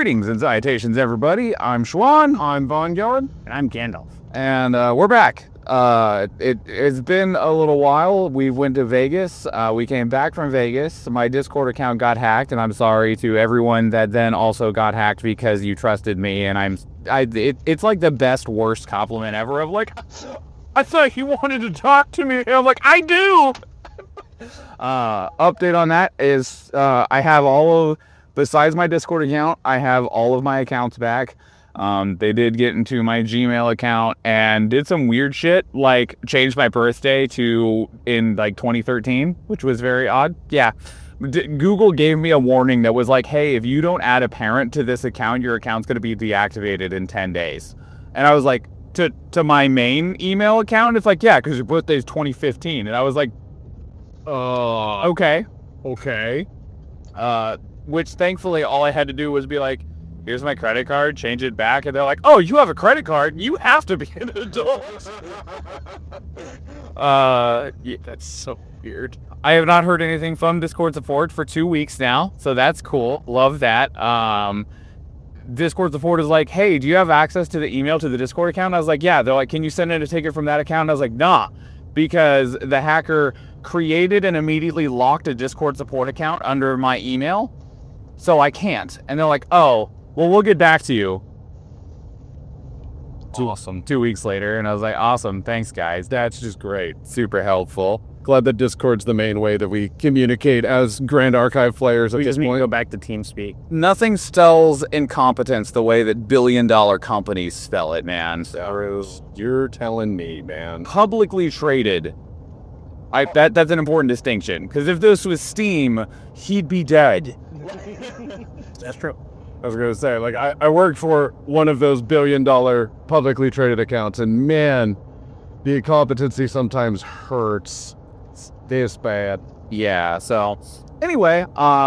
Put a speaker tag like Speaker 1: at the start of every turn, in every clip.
Speaker 1: Greetings and salutations, everybody. I'm Schwahn.
Speaker 2: I'm Vongod.
Speaker 3: And I'm Gandalf.
Speaker 1: And we're back. It's been a little while. We went to Vegas. We came back from Vegas. My Discord account got hacked, and I'm sorry to everyone that then also got hacked because you trusted me. And it's like the best, worst compliment ever of like, I thought you wanted to talk to me. And I'm like, I do. Update on that is I have besides my Discord account, I have all of my accounts back. They did get into my Gmail account and did some weird shit, like changed my birthday in like 2013, which was very odd. Yeah. Google gave me a warning that was like, hey, if you don't add a parent to this account, your account's going to be deactivated in 10 days. And I was like, to my main email account, it's like, yeah, because your birthday is 2015. And I was like, okay. Which thankfully all I had to do was be like, here's my credit card, change it back. And they're like, oh, you have a credit card? You have to be an adult. Yeah, that's so weird. I have not heard anything from Discord support for 2 weeks now. So that's cool. Love that. Discord support is like, hey, do you have access to the email to the Discord account? I was like, yeah. They're like, can you send in a ticket from that account? And I was like, nah, because the hacker created and immediately locked a Discord support account under my email. So I can't. And they're like, oh, well, we'll get back to you. Awesome. 2 weeks later. And I was like, awesome. Thanks, guys. That's just great. Super helpful.
Speaker 2: Glad that Discord's the main way that we communicate as Grand Archive players.
Speaker 3: We just need to go back to TeamSpeak.
Speaker 1: Nothing spells incompetence the way that billion-dollar companies spell it, man.
Speaker 2: So, you're telling me, man.
Speaker 1: Publicly traded. That's an important distinction. Because if this was Steam, he'd be dead.
Speaker 3: That's true.
Speaker 2: I was going to say, like, I worked for one of those billion-dollar publicly traded accounts, and man, the incompetency sometimes hurts. It's this bad.
Speaker 1: Yeah, so anyway,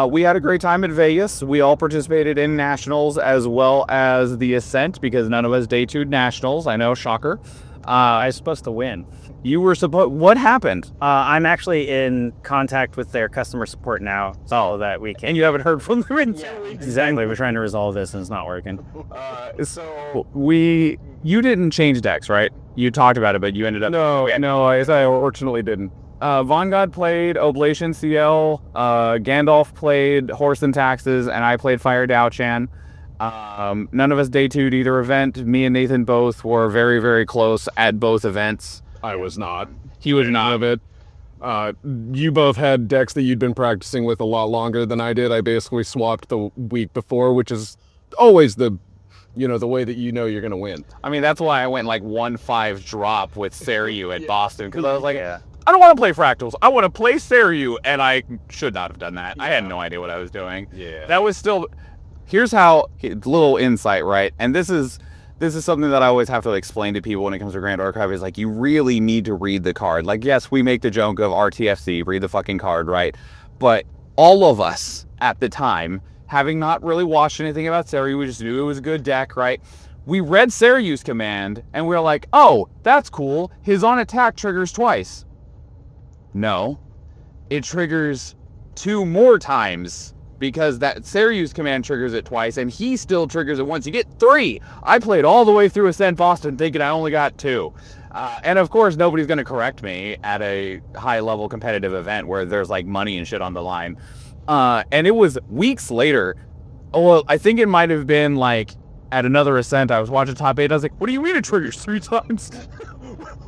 Speaker 1: we had a great time at Vegas. We all participated in Nationals as well as the Ascent because none of us day two'd Nationals. I know, shocker.
Speaker 3: I was supposed to win.
Speaker 1: You were supposed... What happened?
Speaker 3: I'm actually in contact with their customer support now, so that we can...
Speaker 1: And you haven't heard from them in 2 weeks.
Speaker 3: Exactly. We're trying to resolve this, and it's not working.
Speaker 1: You didn't change decks, right? You talked about it, but you ended up...
Speaker 2: No, I fortunately didn't.
Speaker 1: Vongod played Oblation CL, Gandalf played Horse and Taxes, and I played Fire Dao-Chan. None of us day two'd either event. Me and Nathan both were very, very close at both events.
Speaker 2: I was not.
Speaker 1: He was not.
Speaker 2: None of it. You both had decks that you'd been practicing with a lot longer than I did. I basically swapped the week before, which is always the way that you know you're going to win.
Speaker 1: I mean, that's why I went like 1-5 drop with Seryu at Boston, because I was like, I don't want to play Fractals. I want to play Seryu, and I should not have done that. Yeah. I had no idea what I was doing.
Speaker 2: Yeah.
Speaker 1: That was still... Here's how... Little insight, right? And this is something that I always have to explain to people when it comes to Grand Archive is like, you really need to read the card. Like, yes, we make the joke of RTFC, read the fucking card, right? But all of us at the time, having not really watched anything about Seryu, we just knew it was a good deck, right? We read Seryu's command, and we were like, oh, that's cool. His on attack triggers twice. No. It triggers 2 more times. Because that Seryu's command triggers it twice, and he still triggers it once. You get 3. I played all the way through Ascent Boston thinking I only got 2. And of course, nobody's going to correct me at a high-level competitive event where there's like money and shit on the line. And it was weeks later. Well, I think it might have been like at another Ascent. I was watching Top 8. And I was like, what do you mean it triggers 3 times?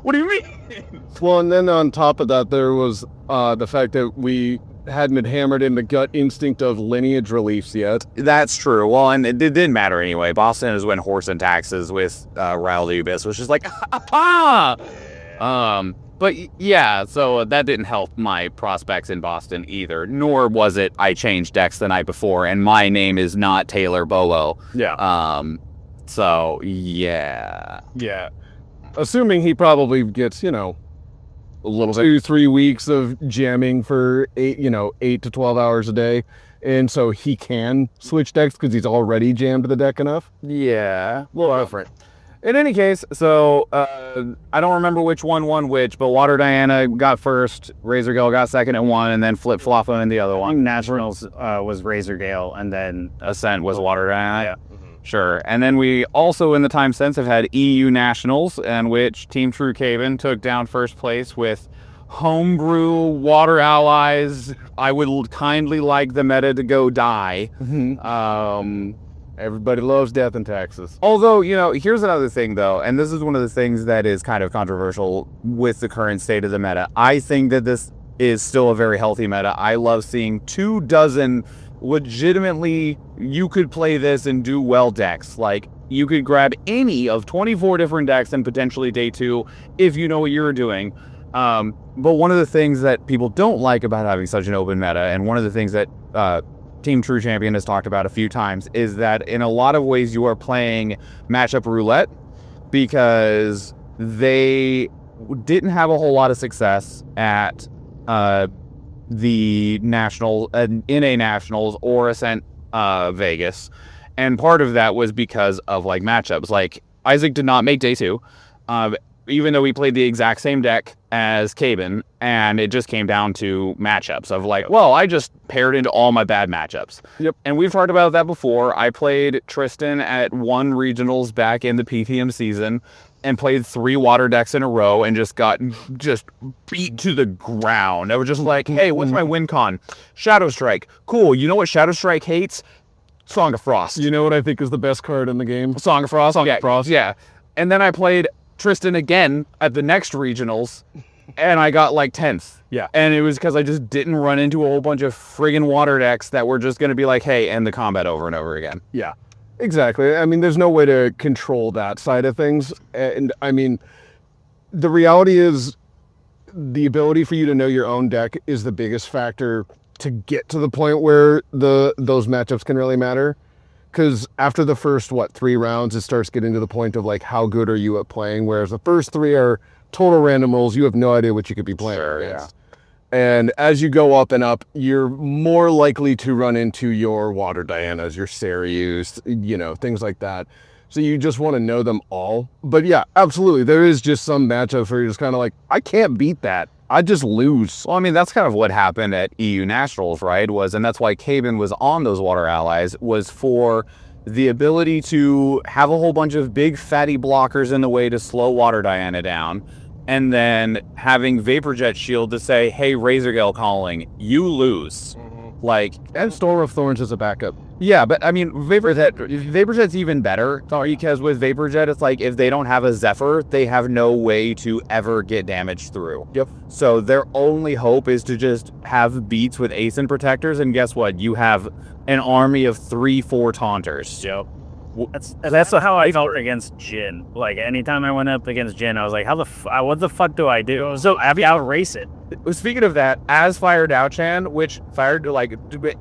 Speaker 1: What do you mean?
Speaker 2: Well, and then on top of that, there was the fact that we hadn't been hammered in the gut instinct of lineage reliefs yet.
Speaker 1: That's true. Well, and it didn't matter anyway. Boston is when Horse and Taxes with Raul Dubis was just like, ah! But yeah, so that didn't help my prospects in Boston either. Nor was it I changed decks the night before, and my name is not Taylor Bowo.
Speaker 2: Yeah.
Speaker 1: So, yeah.
Speaker 2: Yeah. Assuming he probably gets, a little 2-3 weeks of jamming for 8 to 12 hours a day, and so he can switch decks because he's already jammed the deck enough.
Speaker 1: Yeah, a little different. In any case, so I don't remember which one won which, but Water Diana got first, Razor Gale got second and won, and then Flip Flop in the other
Speaker 3: I think
Speaker 1: one.
Speaker 3: Nationals was Razor Gale, and then
Speaker 1: Ascent was Water Diana.
Speaker 3: yeah.
Speaker 1: Sure. And then we also, in the time since, have had EU Nationals, in which Team True Caven took down first place with Homebrew Water Allies. I would kindly like the meta to go die.
Speaker 2: Everybody loves death in Texas.
Speaker 1: Although, here's another thing, though, and this is one of the things that is kind of controversial with the current state of the meta. I think that this is still a very healthy meta. I love seeing 24 legitimately, you could play this and do well decks. Like, you could grab any of 24 different decks and potentially day 2 if you know what you're doing. But one of the things that people don't like about having such an open meta, and one of the things that Team True Champion has talked about a few times, is that in a lot of ways you are playing matchup roulette, because they didn't have a whole lot of success at the national NA Nationals or Ascent Vegas, and part of that was because of like matchups. Like, Isaac did not make day 2, even though we played the exact same deck as Caben, and it just came down to matchups of like, well, I just paired into all my bad matchups.
Speaker 2: Yep.
Speaker 1: And we've talked about that before. I played Tristan at 1 regionals back in the PTM season and played 3 water decks in a row and just got beat to the ground. I was just like, hey, what's my win con? Shadow Strike. Cool. You know what Shadow Strike hates? Song of Frost.
Speaker 2: You know what I think is the best card in the game?
Speaker 1: Song of Frost. Yeah. And then I played Tristan again at the next regionals, and I got like 10th.
Speaker 2: Yeah.
Speaker 1: And it was because I just didn't run into a whole bunch of friggin' water decks that were just going to be like, hey, end the combat over and over again.
Speaker 2: Yeah, exactly. I mean, there's no way to control that side of things. And I mean, the reality is the ability for you to know your own deck is the biggest factor to get to the point where those matchups can really matter. Because after the first, 3 rounds, it starts getting to the point of like, how good are you at playing? Whereas the first 3 are total random rolls. You have no idea what you could be playing.
Speaker 1: Sure,
Speaker 2: against. And as you go up and up, you're more likely to run into your Water Dianas, your Sarius, things like that. So you just want to know them all. But yeah, absolutely. There is just some matchups where you're just kind of like, I can't beat that. I just lose.
Speaker 1: Well, I mean, that's kind of what happened at EU Nationals, right? And that's why Caben was on those Water Allies, was for the ability to have a whole bunch of big fatty blockers in the way to slow Water Diana down, and then having Vapor Jet Shield to say, hey, Razor Gale calling, you lose. Like,
Speaker 2: And Storm of Thorns as a backup.
Speaker 1: yeah, but I mean, Vapor Jet's even better, because with Vapor Jet, it's like if they don't have a Zephyr, they have no way to ever get damage through.
Speaker 2: Yep.
Speaker 1: So their only hope is to just have beats with Ace and Protectors, and guess what? You have an army of 3-4 Taunters.
Speaker 3: Yep. That's how I felt against Jin. Like, anytime I went up against Jin, I was like, what the fuck do I do? So I have to outrace it.
Speaker 1: Speaking of that, as Fire Dao-chan, which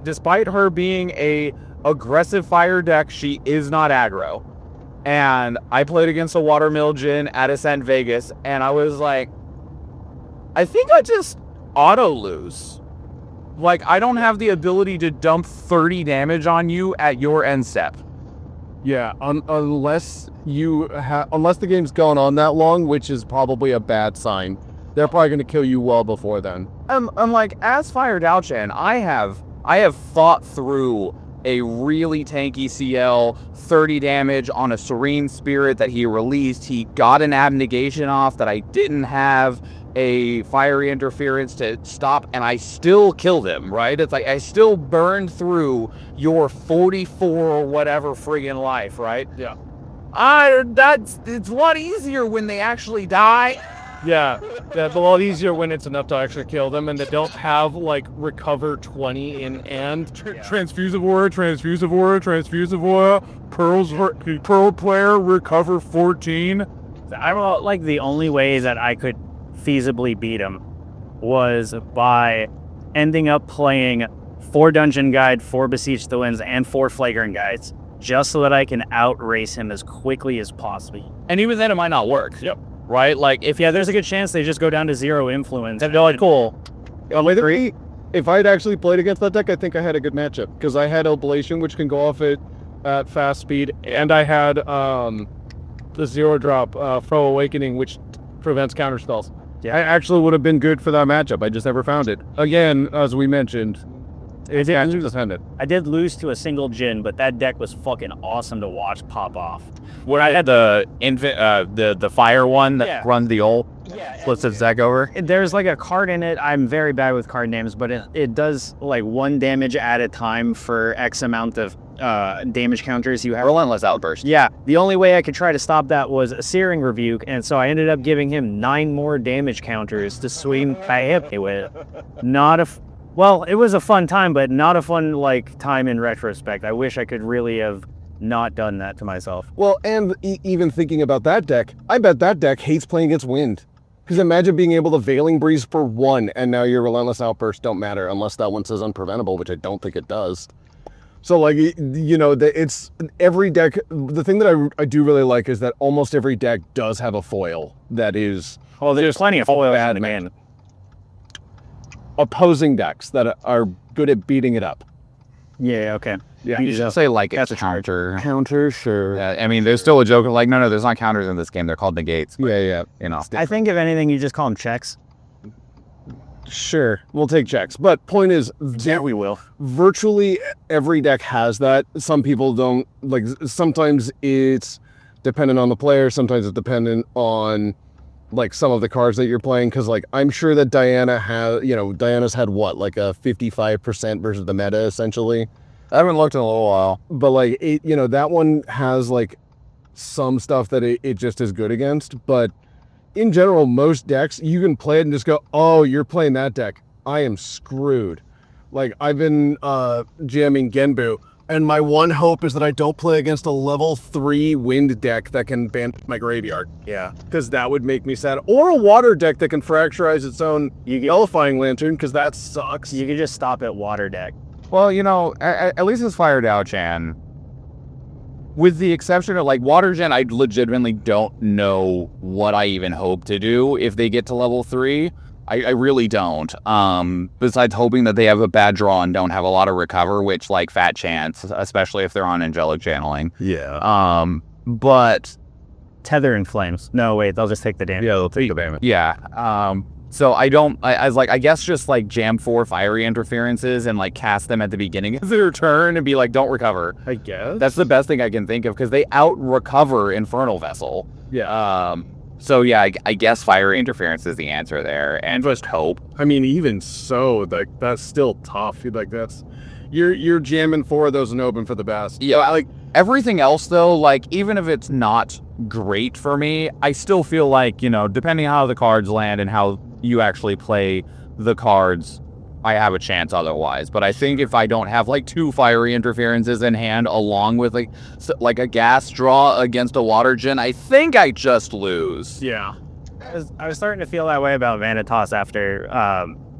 Speaker 1: despite her being a aggressive fire deck, she is not aggro. And I played against a Watermill Jin at Ascent Vegas, and I was like, I think I just auto lose. Like, I don't have the ability to dump 30 damage on you at your end step.
Speaker 2: Yeah, unless the game's gone on that long, which is probably a bad sign. They're probably going to kill you well before then.
Speaker 1: I'm like, as Fire Dao-chan, I have thought through a really tanky CL, 30 damage on a Serene Spirit that he released. He got an Abnegation off that I didn't have a Fiery Interference to stop, and I still killed him, right? It's like I still burned through your 44 or whatever friggin' life, right?
Speaker 2: Yeah.
Speaker 1: It's a lot easier when they actually die.
Speaker 2: Yeah, that's a lot easier when it's enough to actually kill them, and they don't have like recover 20 in and transfusivore, pearl player recover 14.
Speaker 3: I like the only way that I could feasibly beat him was by ending up playing 4 Dungeon Guide, 4 Beseech the Winds, and 4 Flagrant Guides, just so that I can outrace him as quickly as possible.
Speaker 1: And even then, it might not work.
Speaker 2: Yep.
Speaker 1: Right? Like,
Speaker 3: There's a good chance they just go down to 0 influence. And they're like, cool.
Speaker 2: If I'd actually played against that deck, I think I had a good matchup, because I had Oblation, which can go off at fast speed, and I had
Speaker 4: the 0-drop Fro Awakening, which prevents counter spells.
Speaker 3: Yeah.
Speaker 2: I actually would have been good for that matchup. I just never found it. Again, as we mentioned,
Speaker 3: I
Speaker 1: did
Speaker 3: lose to a single Jin, but that deck was fucking awesome to watch pop off.
Speaker 1: When I had the fire one that
Speaker 3: Yeah.
Speaker 1: runs the ult,
Speaker 3: Yeah,
Speaker 1: flips its deck over.
Speaker 3: There's like a card in it. I'm very bad with card names, but it does like 1 damage at a time for X amount of damage counters you have.
Speaker 1: Relentless Outburst.
Speaker 3: Yeah, the only way I could try to stop that was a Searing Rebuke, and so I ended up giving him 9 more damage counters to swing by me with. Well, it was a fun time, but not a fun like time in retrospect. I wish I could really have not done that to myself.
Speaker 2: well, and even thinking about that deck, I bet that deck hates playing against wind. Because imagine being able to Veiling Breeze for 1, and now your Relentless Outburst don't matter unless that one says unpreventable, which I don't think it does. So, like, you know, it's every deck. The thing that I do really like is that almost every deck does have a foil that is
Speaker 3: Well, there's plenty of foils in the
Speaker 2: bad
Speaker 3: game.
Speaker 2: opposing decks that are good at beating it up.
Speaker 3: Yeah, okay.
Speaker 2: Yeah.
Speaker 1: You should say like
Speaker 3: That's
Speaker 1: a counter.
Speaker 2: Counter, sure.
Speaker 1: Yeah, I mean, there's still a joke of like, no, there's not counters in this game. They're called negates.
Speaker 2: Yeah.
Speaker 1: You know.
Speaker 3: I think if anything, you just call them checks.
Speaker 2: Sure. We'll take checks. But point is,
Speaker 3: Yeah, we will.
Speaker 2: virtually every deck has that. Some people don't. Like, sometimes it's dependent on the player. Sometimes it's dependent on, like, some of the cards that you're playing. Because, like, I'm sure that Diana's had what, like a 55% versus the meta, essentially.
Speaker 1: I haven't looked in a little while.
Speaker 2: But, like, that one has, like, some stuff that it just is good against. But in general, most decks, you can play it and just go, oh, you're playing that deck. I am screwed. Like, I've been jamming Genbu, and my one hope is that I don't play against a level 3 wind deck that can ban my graveyard.
Speaker 3: Yeah.
Speaker 2: Because that would make me sad. Or a water deck that can fracturize its own Nullifying Lantern, because that sucks.
Speaker 3: You could just stop at water deck.
Speaker 1: Well, at least it's Fire Dao Chan. With the exception of like Water Gen, I legitimately don't know what I even hope to do if they get to level 3. I really don't. Besides hoping that they have a bad draw and don't have a lot of recover, which like fat chance, especially if they're on angelic channeling.
Speaker 2: Yeah.
Speaker 1: But
Speaker 3: Tether and Flames. No, wait, they'll just take the damage.
Speaker 2: Yeah, they'll take the damage.
Speaker 1: yeah. So I was like, I guess just like jam 4 fiery interferences and like cast them at the beginning of their turn and be like, don't recover.
Speaker 2: I guess.
Speaker 1: That's the best thing I can think of because they out recover Infernal Vessel.
Speaker 2: Yeah.
Speaker 1: So yeah, I guess fiery interference is the answer there, and just hope.
Speaker 2: I mean, even so, like, that's still tough. Like, you're jamming 4 of those and hoping for the best.
Speaker 1: Yeah, like everything else though, like even if it's not great for me, I still feel like, depending on how the cards land and how you actually play the cards, I have a chance otherwise. But I think if I don't have like 2 fiery interferences in hand along with like a gas draw against a water gen, I think I just lose.
Speaker 2: Yeah.
Speaker 3: I was starting to feel that way about Vanitas after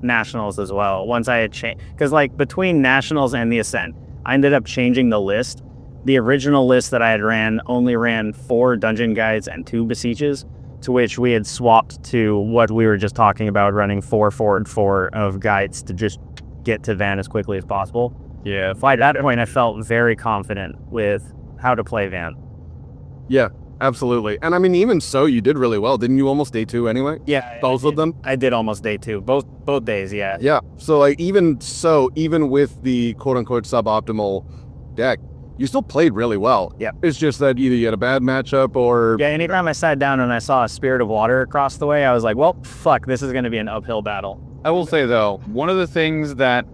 Speaker 3: Nationals as well. Once I had changed, because like between Nationals and the Ascent, I ended up changing the list. The original list that I had only ran 4 dungeon guides and 2 beseeches, to which we had swapped to what we were just talking about, running 4 forward 4 of guides to just get to Van as quickly as possible.
Speaker 2: Yeah.
Speaker 3: By that point, I felt very confident with how to play Van.
Speaker 2: Yeah, absolutely. And I mean, even so, you did really well. Didn't you almost day 2 anyway?
Speaker 3: Yeah,
Speaker 2: Both of them?
Speaker 3: I did almost day 2, both days. Yeah.
Speaker 2: Yeah. So, like, even with the quote-unquote suboptimal deck, you still played really well.
Speaker 3: Yeah.
Speaker 2: It's just that either you had a bad matchup or...
Speaker 3: Yeah, anytime I sat down and I saw a Spirit of Water across the way, I was like, well, fuck, this is going to be an uphill battle.
Speaker 1: I will say though, one of the things that,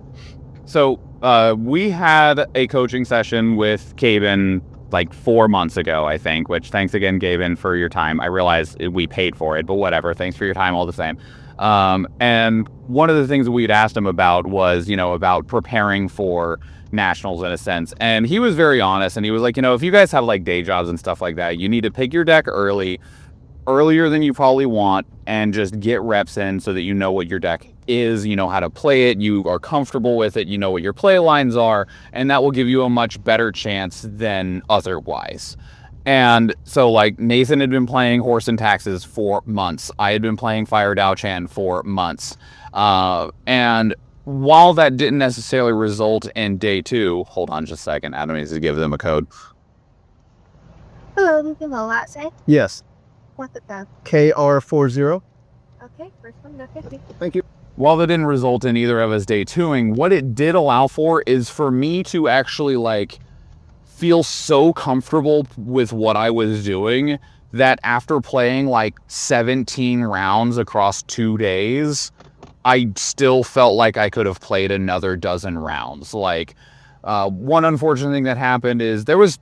Speaker 1: we had a coaching session with Caben like 4 months ago, I think, which thanks again, Caben, for your time. I realize we paid for it, but whatever. Thanks for your time all the same. And one of the things that we'd asked him about was, about preparing for Nationals in a sense. And he was very honest and he was like, if you guys have like day jobs and stuff like that, you need to pick your deck earlier than you probably want, and just get reps in so that you know what your deck is, you know how to play it, you are comfortable with it, you know what your play lines are, and that will give you a much better chance than otherwise. And so like Nathan had been playing Horse and Taxes for months. I had been playing Fire Dao Chan for months. And while that didn't necessarily result in day 2, hold on just a second, Adam needs to give them a code.
Speaker 5: Hello, this is Lola side.
Speaker 2: Yes.
Speaker 5: What's it then?
Speaker 2: KR40.
Speaker 5: Okay, first one, go 50.
Speaker 2: Thank you.
Speaker 1: While that didn't result in either of us day twoing, what it did allow for is for me to actually like feel so comfortable with what I was doing that after playing like 17 rounds across 2 days, I still felt like I could have played another dozen rounds. Like, one unfortunate thing that happened is there was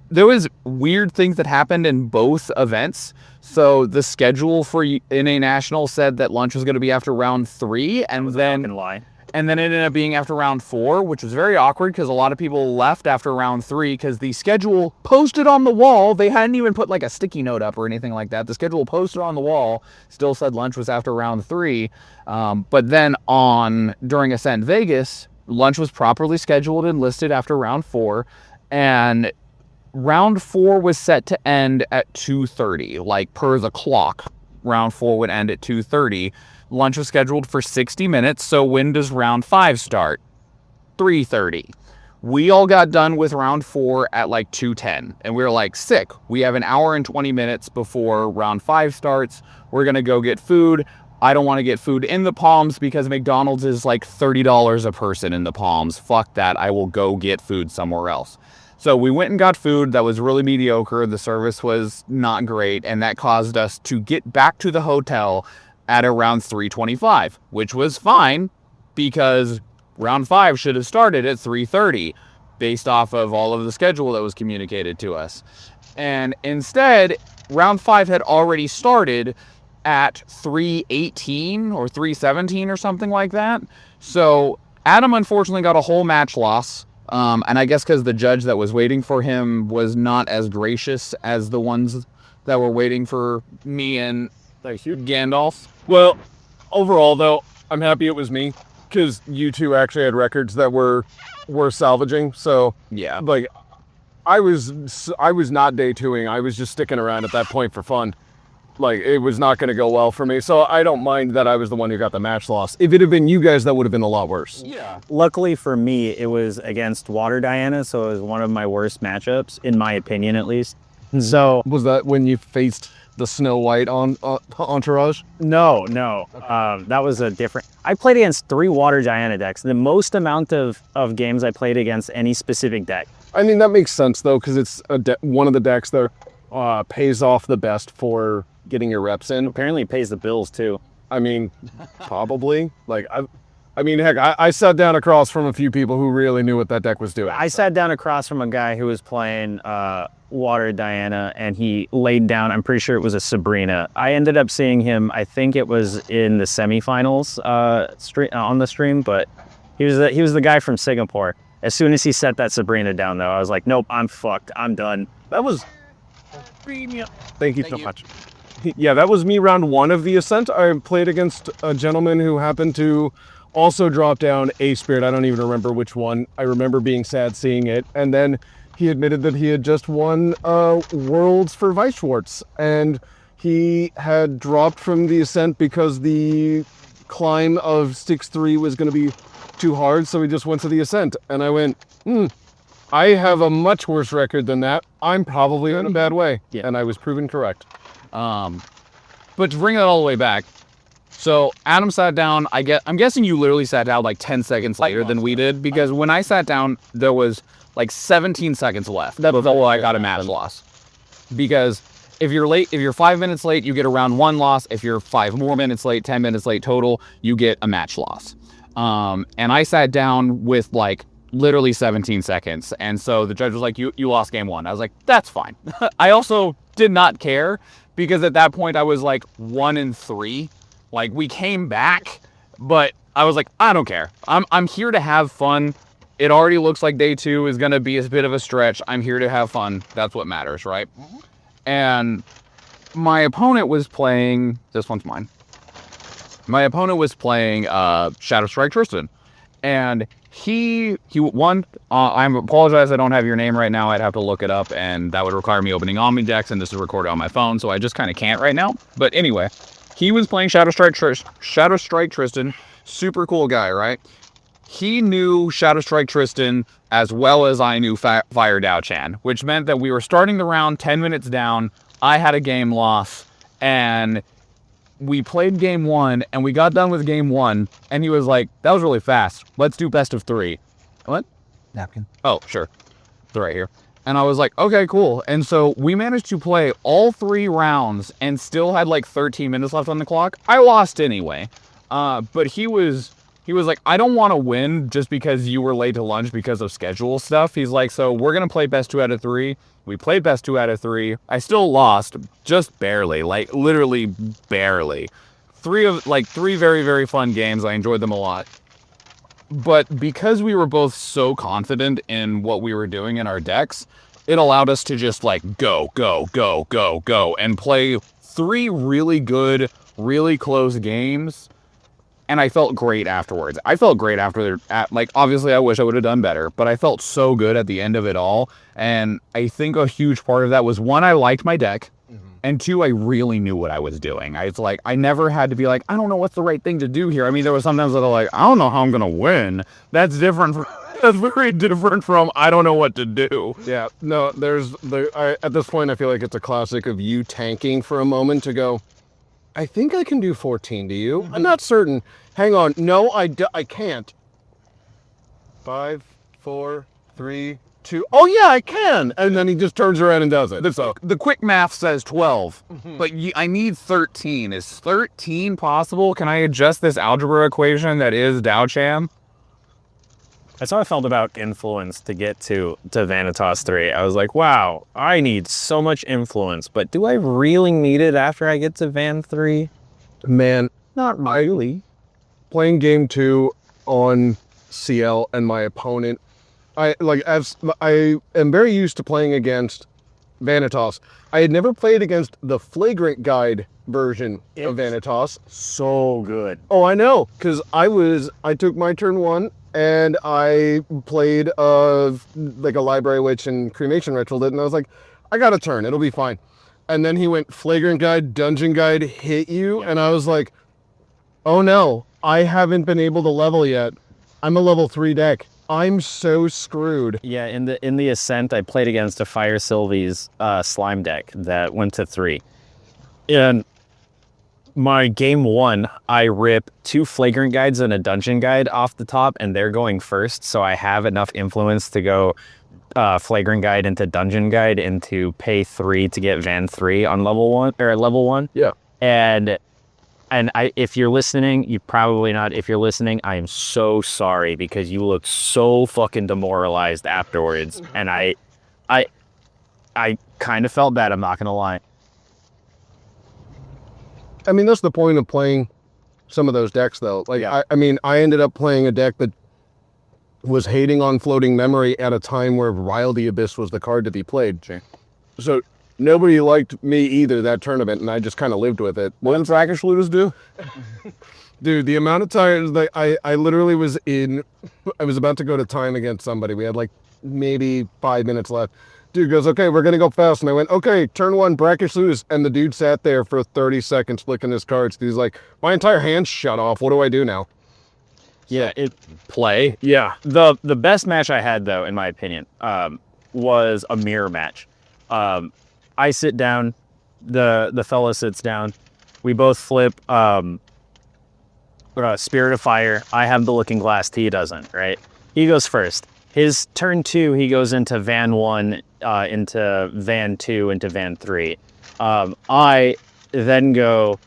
Speaker 1: weird things that happened in both events. So the schedule for NA National said that lunch was going to be after round 3, and then it ended up being after round 4, which was very awkward because a lot of people left after round 3 because the schedule posted on the wall. They hadn't even put like a sticky note up or anything like that. The schedule posted on the wall still said lunch was after round 3. But then during Ascent Vegas, lunch was properly scheduled and listed after round 4, and round 4 was set to end at 2:30, like per the clock. Round 4 would end at 2:30. Lunch was scheduled for 60 minutes, so when does round 5 start? 3:30. We all got done with round 4 at like 2:10, and we were like, sick. We have an hour and 20 minutes before round 5 starts. We're gonna go get food. I don't want to get food in the Palms because McDonald's is like $30 a person in the Palms. Fuck that. I will go get food somewhere else. So we went and got food that was really mediocre. The service was not great, and that caused us to get back to the hotel at around 3:25, which was fine because round 5 should have started at 3:30 based off of all of the schedule that was communicated to us. And instead, round 5 had already started at 3:18 or 3:17 or something like that. So Adam unfortunately got a whole match loss. And I guess because the judge that was waiting for him was not as gracious as the ones that were waiting for me and Gandalf.
Speaker 2: Well, overall though, I'm happy it was me because you two actually had records that were salvaging. So
Speaker 1: Yeah.
Speaker 2: like, I was not day twoing. I was just sticking around at that point for fun. Like, it was not going to go well for me. So I don't mind that I was the one who got the match loss. If it had been you guys, that would have been a lot worse.
Speaker 1: Yeah.
Speaker 3: Luckily for me, it was against Water Diana, so it was one of my worst matchups, in my opinion at least. So
Speaker 2: Was that when you faced the Snow White entourage?
Speaker 3: no, that was a different. I played against 3 Water Diana decks, the most amount of games I played against any specific deck.
Speaker 2: I mean, that makes sense though, because it's one of the decks that pays off the best for getting your reps in.
Speaker 3: Apparently it pays the bills too.
Speaker 2: I mean, probably. Like, I mean, heck, I sat down across from a few people who really knew what that deck was doing.
Speaker 3: I sat down across from a guy who was playing Water Diana, and he laid down, I'm pretty sure it was a Sabrina. I ended up seeing him, I think it was in the semifinals on the stream, but he was the guy from Singapore. As soon as he set that Sabrina down though, I was like, nope, I'm fucked, I'm done.
Speaker 2: That was... Thank you so much. Yeah, that was me round 1 of the Ascent. I played against a gentleman who happened to also drop down a Spirit. I don't even remember which one. I remember being sad seeing it. And then he admitted that he had just won Worlds for Vice Schwartz. And he had dropped from the Ascent because the climb of 6-3 was going to be too hard. So he just went to the Ascent. And I went, I have a much worse record than that. I'm probably in a bad way.
Speaker 3: Yeah.
Speaker 2: And I was proven correct.
Speaker 1: But to bring that all the way back, so Adam sat down. I'm guessing you literally sat down like 10 seconds later than we did, because when I sat down, there was like 17 seconds left before I got a match loss. Because if you're late, if you're 5 minutes late, you get a round 1 loss. If you're 5 more minutes late, 10 minutes late total, you get a match loss. And I sat down with like literally 17 seconds. And so the judge was like, you lost game 1. I was like, that's fine. I also did not care, because at that point I was like 1-3. Like, we came back, but I was like, I don't care. I'm here to have fun. It already looks like day 2 is going to be a bit of a stretch. I'm here to have fun. That's what matters, right? Mm-hmm. And my opponent was playing, this one's mine. My opponent was playing Shadow Strike Tristan. And he won. I apologize, I don't have your name right now. I'd have to look it up, and that would require me opening Omni decks, and this is recorded on my phone, so I just kind of can't right now. But anyway, he was playing Shadow Strike Tristan. Super cool guy, right? he knew Shadow Strike Tristan as well as I knew Fire Dao Chan, which meant that we were starting the round 10 minutes down. I had a game loss, and we played game 1, and we got done with game 1, and he was like, that was really fast. Let's do best of 3. What?
Speaker 6: Napkin.
Speaker 1: Oh, sure. It's right here. And I was like, okay, cool. And so we managed to play all 3 rounds and still had like 13 minutes left on the clock. I lost anyway. But he was like, I don't want to win just because you were late to lunch because of schedule stuff. He's like, so we're going to play best 2 out of 3. We played best 2 out of 3. I still lost, just barely, like literally barely. 3 very, very fun games. I enjoyed them a lot. But because we were both so confident in what we were doing in our decks, it allowed us to just like go, and play 3 really good, really close games. And I felt great afterwards. I felt great after, obviously I wish I would have done better, but I felt so good at the end of it all. And I think a huge part of that was, 1, I liked my deck. And 2, I really knew what I was doing. I never had to be like, I don't know what's the right thing to do here. I mean, there was sometimes that I'm like, I don't know how I'm going to win. That's very different from, I don't know what to do.
Speaker 2: Yeah, no, at this point, I feel like it's a classic of you tanking for a moment to go, I think I can do 14, do you? I'm not certain. Hang on. No, I can't. 5, 4, 3, 2. Oh, yeah, I can. And then he just turns around and does it.
Speaker 1: The quick math says 12, but I need 13. Is 13 possible? Can I adjust this algebra equation that is Dao Chan?
Speaker 3: That's how I felt about influence to get to Vanitas 3. I was like, wow, I need so much influence, but do I really need it after I get to Van 3?
Speaker 2: Man,
Speaker 3: Not really.
Speaker 2: playing game 2 on CL and my opponent, I am very used to playing against Vanitas. I had never played against the Flagrant Guide version of Vanitas.
Speaker 3: So good.
Speaker 2: Oh, I know, because I took my turn 1 and I played a Library Witch and Cremation Ritual, and I was like, I got a turn, it'll be fine. And then he went Flagrant Guide, Dungeon Guide, hit you, and I was like, oh no, I haven't been able to level yet. I'm a level 3 deck. I'm so screwed.
Speaker 3: Yeah, in the Ascent, I played against a Fire Sylvie's slime deck that went to 3. And my game 1, I rip 2 Flagrant Guides and a Dungeon Guide off the top, and they're going first, so I have enough influence to go Flagrant Guide into Dungeon Guide into pay 3 to get Van 3 on level 1.
Speaker 2: Yeah.
Speaker 3: And if you're listening, you probably not. If you're listening, I am so sorry because you look so fucking demoralized afterwards, and I kind of felt bad. I'm not gonna lie.
Speaker 2: I mean, that's the point of playing some of those decks, though. I ended up playing a deck that was hating on Floating Memory at a time where Rile the Abyss was the card to be played.
Speaker 1: Sure.
Speaker 2: So nobody liked me either that tournament, and I just kind of lived with it.
Speaker 1: What did Rakish Ludus do?
Speaker 2: Dude, the amount of times that I literally I was about to go to time against somebody. We had maybe 5 minutes left. Dude goes, okay, we're going to go fast. And I went, okay, turn 1, Brackish Ludus. And the dude sat there for 30 seconds flicking his cards. He's like, my entire hand's shut off. What do I do now?
Speaker 3: Yeah, play. Yeah. The best match I had, though, in my opinion, was a mirror match. I sit down, the fella sits down. We both flip Spirit of Fire. I have the Looking Glass. He doesn't, right? He goes first. His turn 2, he goes into Van 1, into Van 2, into Van 3. I then go,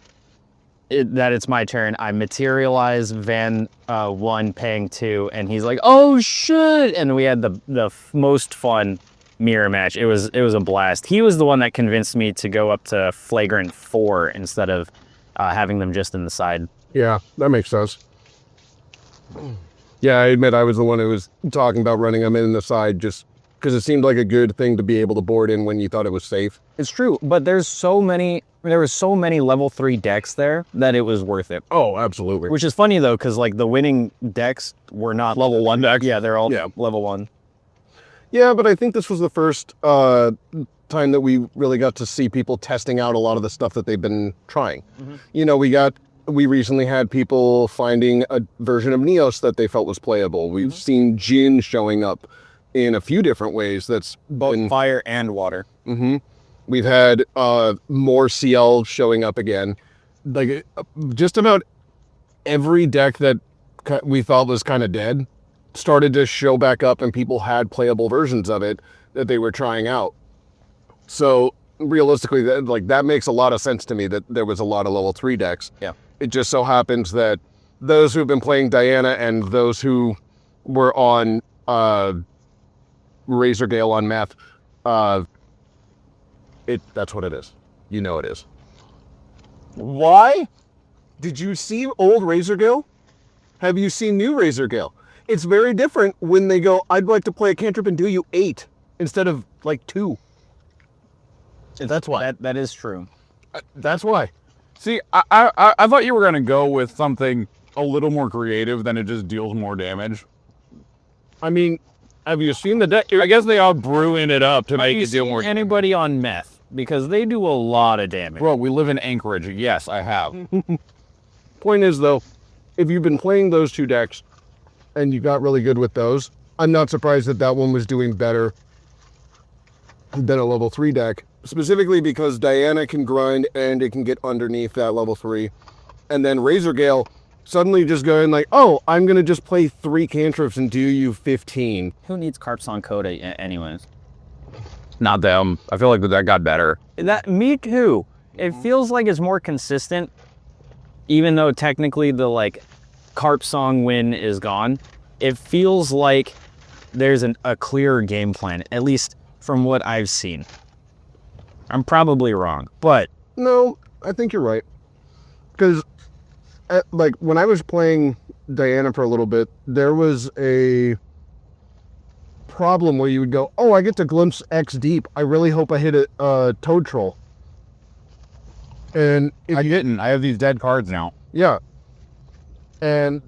Speaker 3: it's my turn. I materialize Van 1 paying 2, and he's like, oh shit! And we had the most fun mirror match. It was a blast. He was the one that convinced me to go up to Flagrant 4 instead of having them just in the side.
Speaker 2: Yeah, that makes sense. Yeah, I admit I was the one who was talking about running them in the side just because it seemed like a good thing to be able to board in when you thought it was safe.
Speaker 3: It's true, but there were so many level 3 decks there that it was worth it.
Speaker 2: Oh, absolutely.
Speaker 3: Which is funny though, because the winning decks were not level 1 decks. Yeah, they're all level 1.
Speaker 2: Yeah, but I think this was the first time that we really got to see people testing out a lot of the stuff that they've been trying. Mm-hmm. We got We recently had people finding a version of Neos that they felt was playable. We've seen Jin showing up in a few different ways. That's
Speaker 1: Both fire and water.
Speaker 2: We've had more CL showing up again. Like just about every deck that we thought was kind of dead started to show back up, and people had playable versions of it that they were trying out. So realistically, that makes a lot of sense to me that there was a lot of level 3 decks.
Speaker 1: Yeah.
Speaker 2: It just so happens that those who've been playing Diana and those who were on Razor Gale on meth, that's what it is. You know it is. Why? Did you see old Razor Gale? Have you seen new Razor Gale? It's very different when they go, I'd like to play a cantrip and do you 8 instead of like 2. That's why.
Speaker 3: That is true.
Speaker 2: That's why.
Speaker 1: See, I thought you were going to go with something a little more creative than it just deals more damage.
Speaker 2: I mean, have you seen the deck?
Speaker 1: I guess they are brewing it up to make it deal more damage.
Speaker 3: Anybody on meth? Because they do a lot of damage.
Speaker 1: Bro, we live in Anchorage. Yes, I have.
Speaker 2: Point is, though, if you've been playing those 2 decks and you got really good with those, I'm not surprised that that one was doing better than a level 3 deck. Specifically because Diana can grind and it can get underneath that level 3. And then Razor Gale suddenly just going like, oh, I'm going to just play 3 cantrips and do you 15.
Speaker 3: Who needs Carps on Coda anyways?
Speaker 1: Not them. I feel like that got better.
Speaker 3: Me too. It feels like it's more consistent, even though technically the Carp Song win is gone. It feels like there's a clearer game plan, at least from what I've seen. I'm probably wrong, but...
Speaker 2: No, I think you're right. Because, when I was playing Diana for a little bit, there was a problem where you would go, oh, I get to glimpse X deep. I really hope I hit a Toad Troll. And
Speaker 1: I didn't. I have these dead cards now.
Speaker 2: Yeah. And...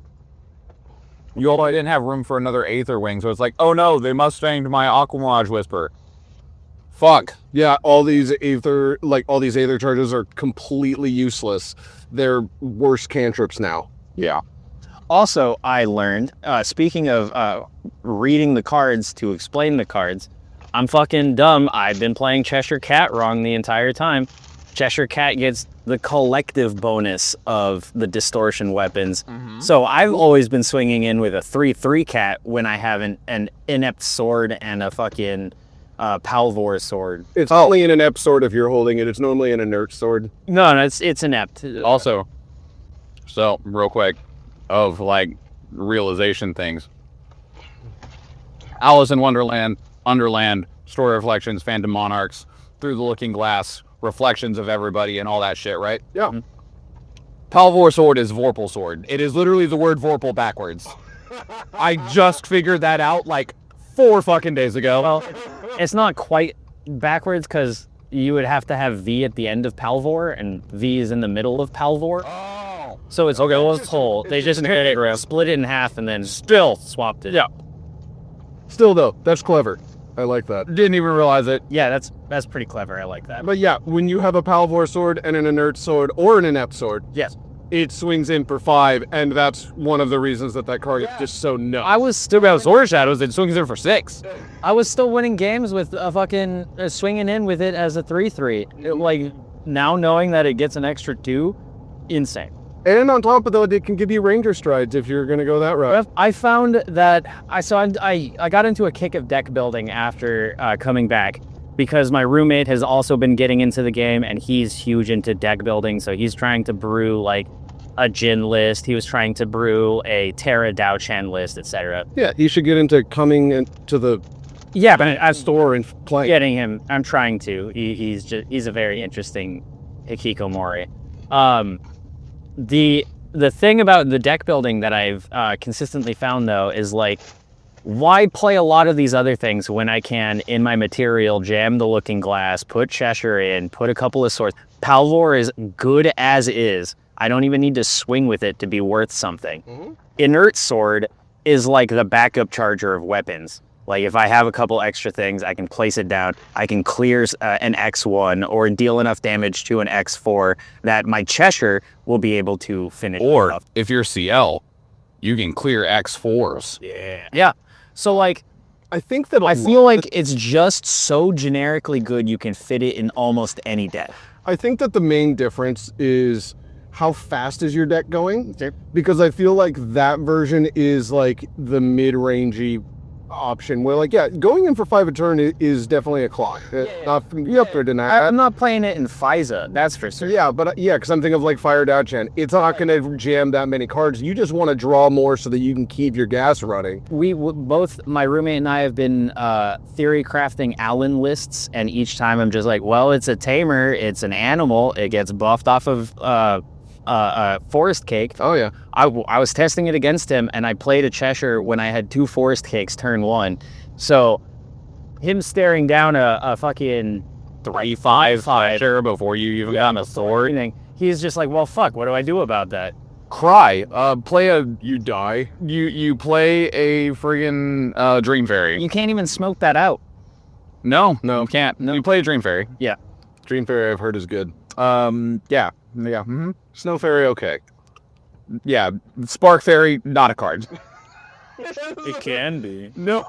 Speaker 1: I didn't have room for another Aether Wing, so it's like, oh no, they Mustanged my Aquamarge Whisper. Fuck.
Speaker 2: Yeah, all these Aether charges are completely useless. They're worse cantrips now.
Speaker 1: Yeah.
Speaker 3: Also, I learned, speaking of reading the cards to explain the cards, I'm fucking dumb. I've been playing Cheshire Cat wrong the entire time. Cheshire Cat gets the collective bonus of the distortion weapons. So I've always been swinging in with a 3/3 cat when I have an inept sword and a fucking Palvor sword.
Speaker 2: It's only an inept sword if you're holding it. It's normally an inert sword.
Speaker 3: No, it's inept.
Speaker 1: Also, so real quick, of realization things. Alice in Wonderland, Underland, Story Reflections, Phantom Monarchs, Through the Looking Glass, reflections of everybody and all that shit, right?
Speaker 2: Yeah.
Speaker 1: Palvor sword is Vorpal sword. It is literally the word Vorpal backwards. I just figured that out 4 fucking days ago.
Speaker 3: Well, it's not quite backwards because you would have to have V at the end of Palvor, and V is in the middle of Palvor.
Speaker 1: Oh.
Speaker 3: So it's okay. Well, it's whole. They just split it in half and then still swapped it.
Speaker 1: Yeah.
Speaker 2: Still though, that's clever. I like that.
Speaker 1: Didn't even realize it.
Speaker 3: Yeah, that's pretty clever. I like that.
Speaker 2: But yeah, when you have a Palvor sword and an inert sword or an inept sword,
Speaker 3: Yes.
Speaker 2: it swings in for 5, and that's one of the reasons that card is just so nuts.
Speaker 3: I was
Speaker 1: Still about Sword Shadows, it swings in for 6.
Speaker 3: I was still winning games with a fucking swinging in with it as a 3/3. Now knowing that it gets an extra 2, insane.
Speaker 2: And on top of that, it can give you Ranger Strides if you're going to go that route.
Speaker 3: I found that I got into a kick of deck building after coming back because my roommate has also been getting into the game and he's huge into deck building. So he's trying to brew a Jin list. He was trying to brew a Terra Dao Chen list, etc.
Speaker 2: Yeah, he should get into coming into the store and playing.
Speaker 3: Getting him. I'm trying to. He's a very interesting hikikomori. The thing about the deck building that I've consistently found though is why play a lot of these other things when I can in my material jam the Looking Glass, put Cheshire in, put a couple of swords. Palvor is good as is. I don't even need to swing with it to be worth something. Inert sword is like the backup charger of weapons. Like if I have a couple extra things, I can place it down. I can clear an X1 or deal enough damage to an X4 that my Cheshire will be able to finish.
Speaker 1: Or
Speaker 3: off.
Speaker 1: if you're CL, you can clear X4s.
Speaker 3: Yeah. So like,
Speaker 2: I think that
Speaker 3: I feel like it's just so generically good you can fit it in almost any deck.
Speaker 2: I think that the main difference is how fast is your deck going?
Speaker 3: Sure.
Speaker 2: Because I feel like that version is like the mid-rangey option where like, yeah, going in for 5 a turn is definitely a clock.
Speaker 3: I'm not playing it in FISA, that's for sure.
Speaker 2: Yeah, but yeah, because I'm thinking of like Fire Dowchen. It's not going to jam that many cards. You just want to draw more so that you can keep your gas running.
Speaker 3: We both, my roommate and I, have been theory crafting Allen lists, and each time I'm just like, well, it's a tamer, it's an animal, it gets buffed off of forest cake.
Speaker 2: Oh yeah.
Speaker 3: I was testing it against him, and I played a Cheshire when I had 2 forest cakes turn 1. So him staring down a fucking
Speaker 1: 3/5 Cheshire before you even got a sword.
Speaker 3: He's just like, well, fuck, what do I do about that?
Speaker 1: Cry. Play a
Speaker 2: You die.
Speaker 1: you play a friggin' Dream Fairy.
Speaker 3: You can't even smoke that out.
Speaker 1: No, you can't.
Speaker 3: No.
Speaker 1: You play a Dream Fairy.
Speaker 2: Dream Fairy I've heard is good.
Speaker 1: Yeah. Mm-hmm.
Speaker 2: Snow Fairy, okay.
Speaker 1: Yeah, Spark Fairy, not a card.
Speaker 3: It can be.
Speaker 1: No,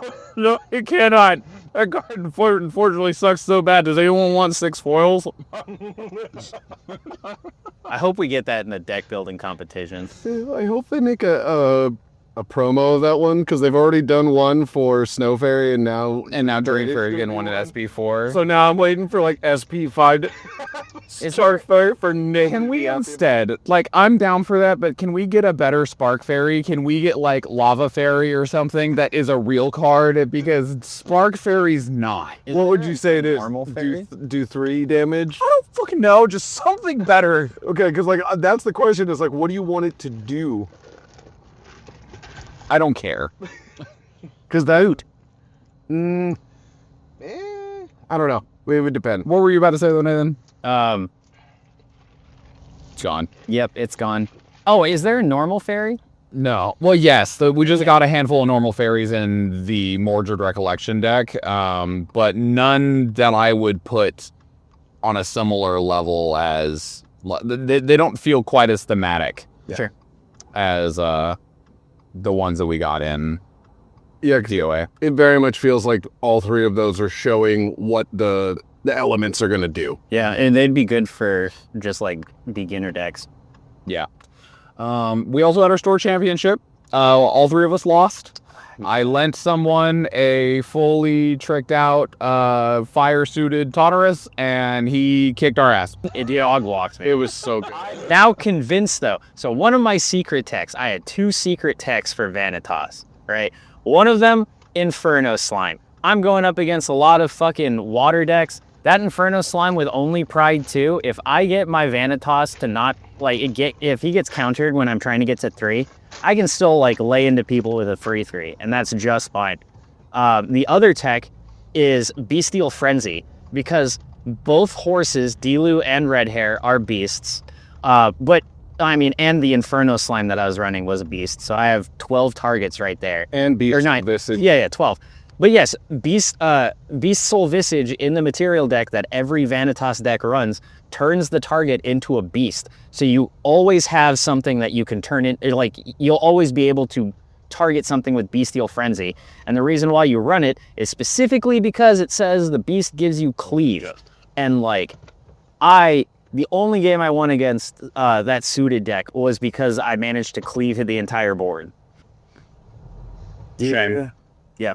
Speaker 1: it cannot. That card unfortunately sucks so bad. Does anyone want 6 foils?
Speaker 3: I hope we get that in the deck building competition.
Speaker 2: I hope they make a promo of that one because they've already done one for Snow Fairy and now
Speaker 1: Dream Fairy getting one at SB4.
Speaker 2: So now I'm waiting for like SP5 to Spark Fairy for Nick.
Speaker 1: Can we instead, like, I'm down for that, but can we get a better Spark Fairy? Can we get, like, Lava Fairy or something that is a real card? Because Spark Fairy's not.
Speaker 2: What would you say it is?
Speaker 3: normal fairy?
Speaker 2: Do 3 damage?
Speaker 1: I don't fucking know, just something better.
Speaker 2: Okay, because like that's the question is like, what do you want it to do?
Speaker 1: I don't care.
Speaker 2: Because that, I don't know. It would depend.
Speaker 1: What were you about to say, though, Nathan?
Speaker 3: It's gone. Yep, it's gone. Oh, is there a normal fairy?
Speaker 1: No. Well, yes. We just got a handful of normal fairies in the Mordred Recollection deck, but none that I would put on a similar level as... They don't feel quite as thematic.
Speaker 3: Sure.
Speaker 1: As the ones that we got in
Speaker 2: Yeah, 'cause
Speaker 1: DOA.
Speaker 2: it very much feels like all 3 of those are showing what the elements are going to do.
Speaker 3: Yeah, and they'd be good for just like beginner decks.
Speaker 1: Yeah. We also had our store championship. All 3 of us lost. I lent someone a fully tricked out fire-suited Tautorus, and he kicked our ass.
Speaker 3: It dog walks me.
Speaker 2: It was so good.
Speaker 3: Now convinced though. So one of my secret techs, I had 2 secret techs for Vanitas, right? One of them, Inferno Slime. I'm going up against a lot of fucking water decks. That Inferno Slime with only Pride 2, if I get my Vanitas to not, like, if he gets countered when I'm trying to get to 3, I can still, like, lay into people with a free 3, and that's just fine. The other tech is Bestial Frenzy, because both horses, Dilu and Redhair, are beasts. But, I mean, and the Inferno Slime that I was running was a beast, so I have 12 targets right there.
Speaker 2: And Beast
Speaker 3: Or 9.
Speaker 2: Visage.
Speaker 3: Yeah, 12. But yes, Beast Soul Visage in the material deck that every Vanitas deck runs turns the target into a beast. So you always have something that you can turn in, like, you'll always be able to target something with Bestial Frenzy. And the reason why you run it is specifically because it says the beast gives you cleave. And like, the only game I won against that suited deck was because I managed to cleave the entire board.
Speaker 1: Shame.
Speaker 3: Yeah.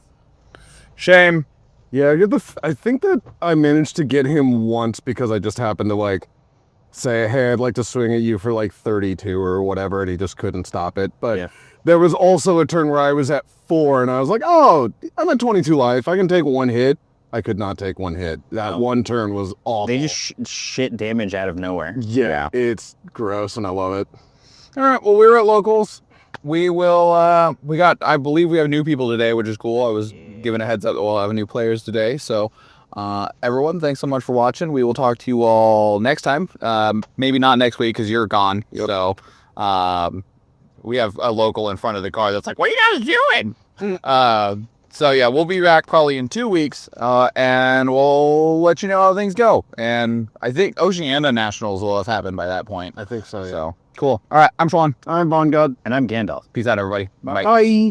Speaker 1: Shame.
Speaker 2: Yeah, I think that I managed to get him once because I just happened to like say, hey, I'd like to swing at you for like 32 or whatever, and he just couldn't stop it. But
Speaker 3: Yeah.
Speaker 2: there was also a turn where I was at 4 and I was like, oh, I'm at 22 life. I can take 1 hit. I could not take 1 hit. That one turn was awful.
Speaker 3: They just shit damage out of nowhere.
Speaker 2: Yeah, it's gross and I love it.
Speaker 1: All right. Well, we're at locals. We will. I believe we have new people today, which is cool. I was given a heads up that we'll have new players today. So, everyone, thanks so much for watching. We will talk to you all next time. Maybe not next week because you're gone.
Speaker 2: Yep.
Speaker 1: So, we have a local in front of the car that's like, "What are you guys doing?" So yeah, we'll be back probably in 2 weeks, and we'll let you know how things go. And I think Oceania Nationals will have happened by that point.
Speaker 2: I think so, yeah.
Speaker 1: So cool. All right, I'm Schwahn.
Speaker 2: I'm Vongod.
Speaker 3: And I'm Gandalf.
Speaker 1: Peace out, everybody. Bye.
Speaker 2: Bye.